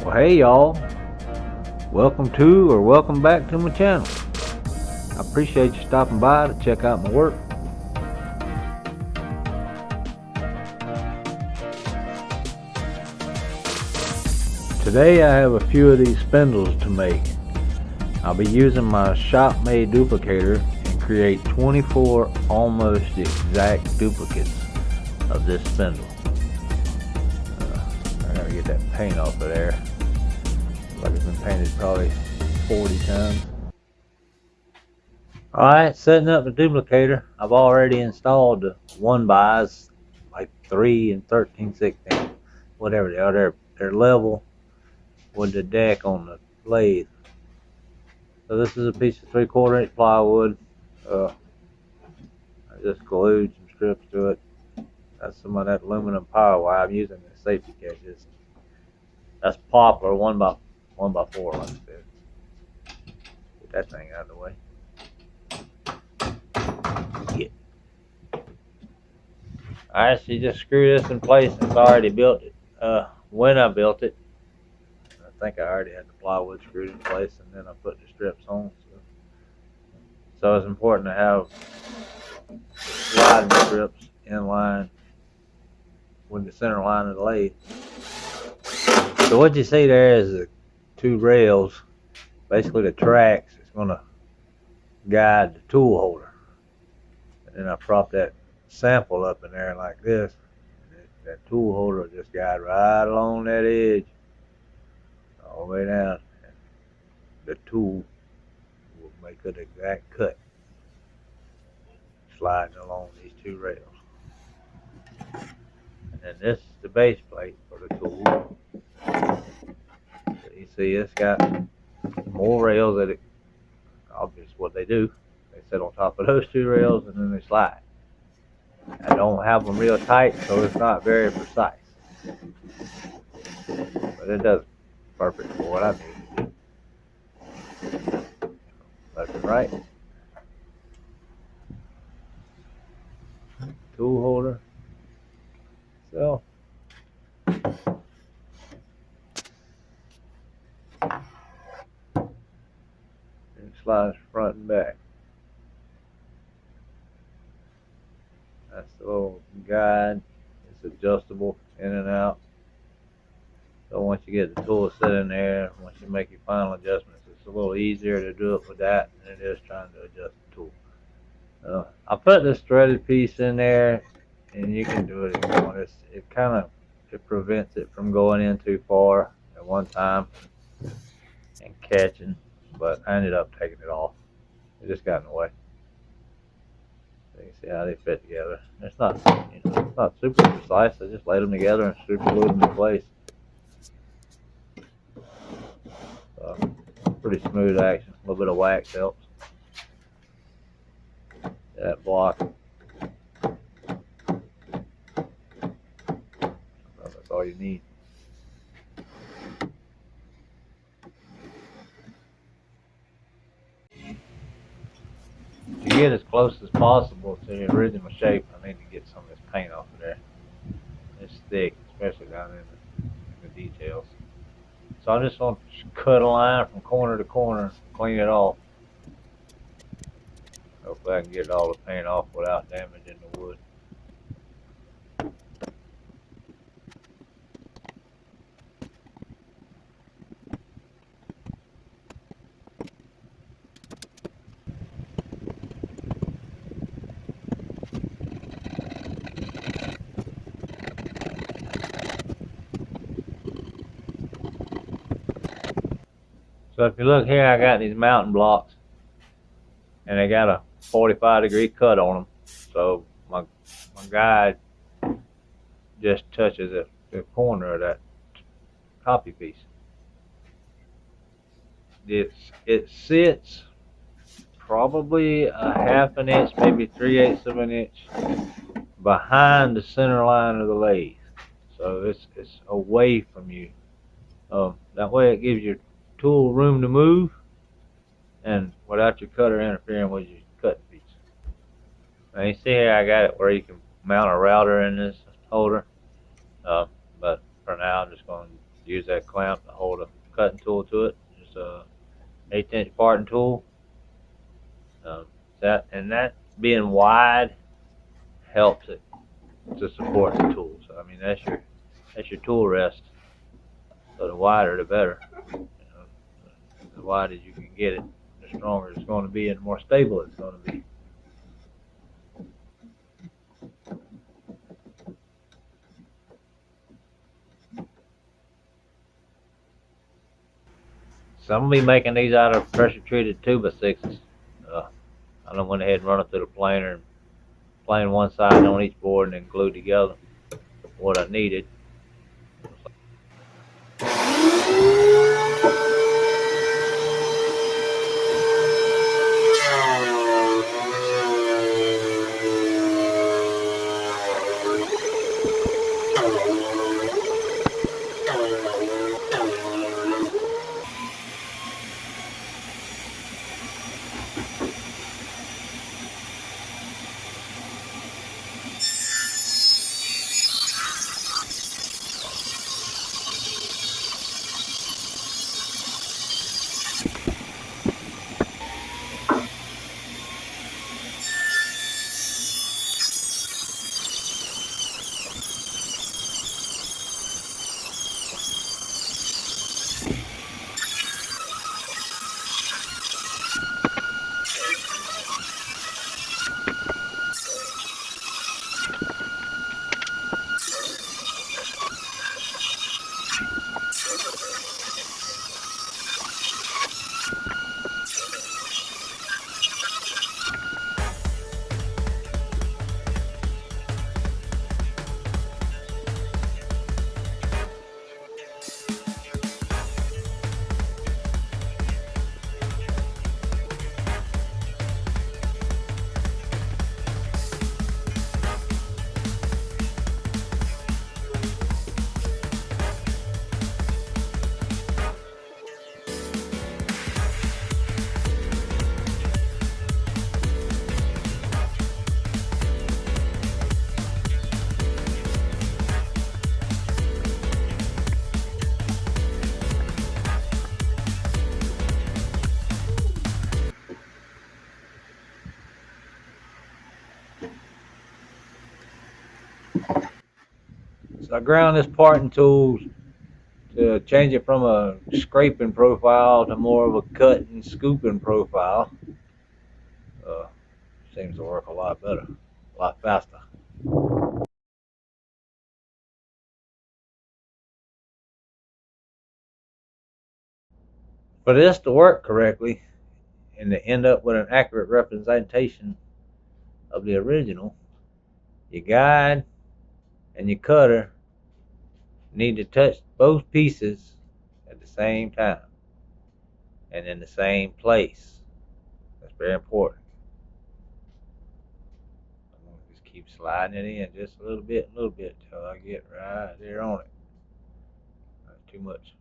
Well, hey y'all, welcome to or welcome back to my channel. I appreciate you stopping by to check out my work. Today I have a few of these spindles to make. I'll be using my shop-made duplicator and create 24 almost exact duplicates of this spindle. I gotta get that paint off of there. Looks like it's been painted probably 40 times. Alright, setting up the duplicator. I've already installed the 1x, like 3 and 13/16, whatever they are. They're level with the deck on the lathe. So this is a piece of 3/4 inch plywood. I just glued some strips to it. That's some of that aluminum power wire I'm using as safety catches. That's poplar 1x4, like I said. Get that thing out of the way. I actually just screw this in place. It's already built it. When I built it, I think I already had the plywood screwed in place, and then I put the strips on. So it's important to have sliding strips in line with the center line of the lathe. So what you see there is the two rails. Basically the tracks is going to guide the tool holder. And then I prop that sample up in there like this. And that tool holder will just guide right along that edge all the way down. And the tool will make an exact cut sliding along these two rails. And then this is the base plate for the tool. So you see it's got more rails that obvious what they do. They sit on top of those two rails and then they slide. I don't have them real tight, so it's not very precise. But it does perfect for what I need to do. Left and right. Tool holder. So it slides front and back. That's the little guide. It's adjustable in and out. So once you get the tool set in there, once you make your final adjustments, it's a little easier to do it with that than it is trying to adjust the tool. I put this threaded piece in there, and you can do it if you want. It prevents it from going in too far at one time and catching, but I ended up taking it off. It just got in the way. So you can see how they fit together. It's not, it's not super precise. I just laid them together and super glued them in place. Pretty smooth action. A little bit of wax helps. That block. That's all you need. To get as close as possible to the original shape, I need to get some of this paint off of there. It's thick, especially down in the details. So I'm just going to cut a line from corner to corner, clean it off. Hopefully I can get all the paint off without damaging the wood. So if you look here, I got these mountain blocks, and they got a 45-degree cut on them. So my guide just touches the corner of that copy piece. It sits probably a half an inch, maybe 3/8 of an inch behind the center line of the lathe. So it's away from you. That way it gives your tool room to move, and without your cutter interfering with your cut piece. Now you see here I got it where you can mount a router in this holder, but for now I'm just going to Use that clamp to hold a cutting tool to it. It's a 1/8" parting tool. That being wide helps it to support the tool. So I mean that's your tool rest. So the wider the better. You know, the wider you can get it, the stronger it's going to be and the more stable it's going to be. So I'm gonna be making these out of pressure treated 2x6s. I done went ahead and run it through the planer and plane one side on each board and then glued together what I needed. So I ground this parting tool to change it from a scraping profile to more of a cut and scooping profile. Seems to work a lot better, a lot faster. For this to work correctly and to end up with an accurate representation of the original, your guide and your cutter need to touch both pieces at the same time and in the same place. That's very important. I'm going to just keep sliding it in just a little bit till I get right there on it. Not too much.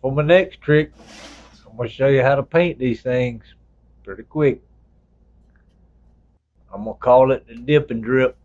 for my next trick. I'm gonna show you how to paint these things pretty quick. I'm gonna call it the dip and drip.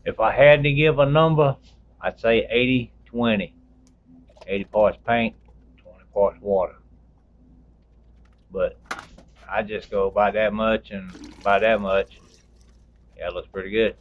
If I had to give a number, I'd say 80-20. 80 parts paint, 20 parts water. But I just go by that much and by that much. Yeah, it looks pretty good.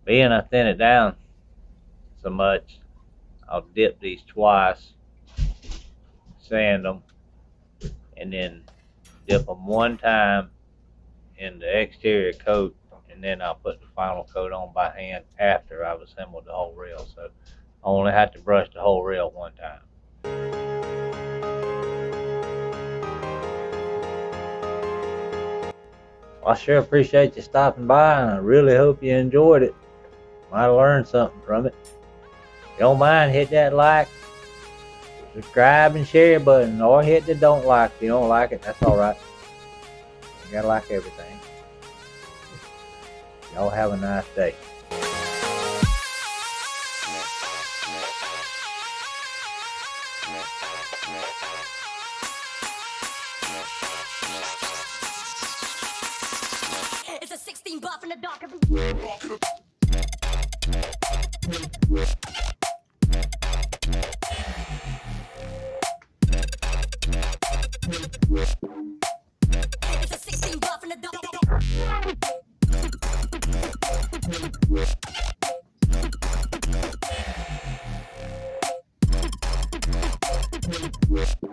Being I thin it down so much, I'll dip these twice, sand them, and then dip them one time in the exterior coat, and then I'll put the final coat on by hand after I've assembled the whole reel. So I only have to brush the whole reel one time. Well, I sure appreciate you stopping by, and I really hope you enjoyed it. Might have learned something from it. If you don't mind, hit that like, subscribe, and share button, or hit the don't like. If you don't like it, that's alright. You gotta like everything. Y'all have a nice day. It's a 16 buff in the dark. It's a 16 buff in the dark.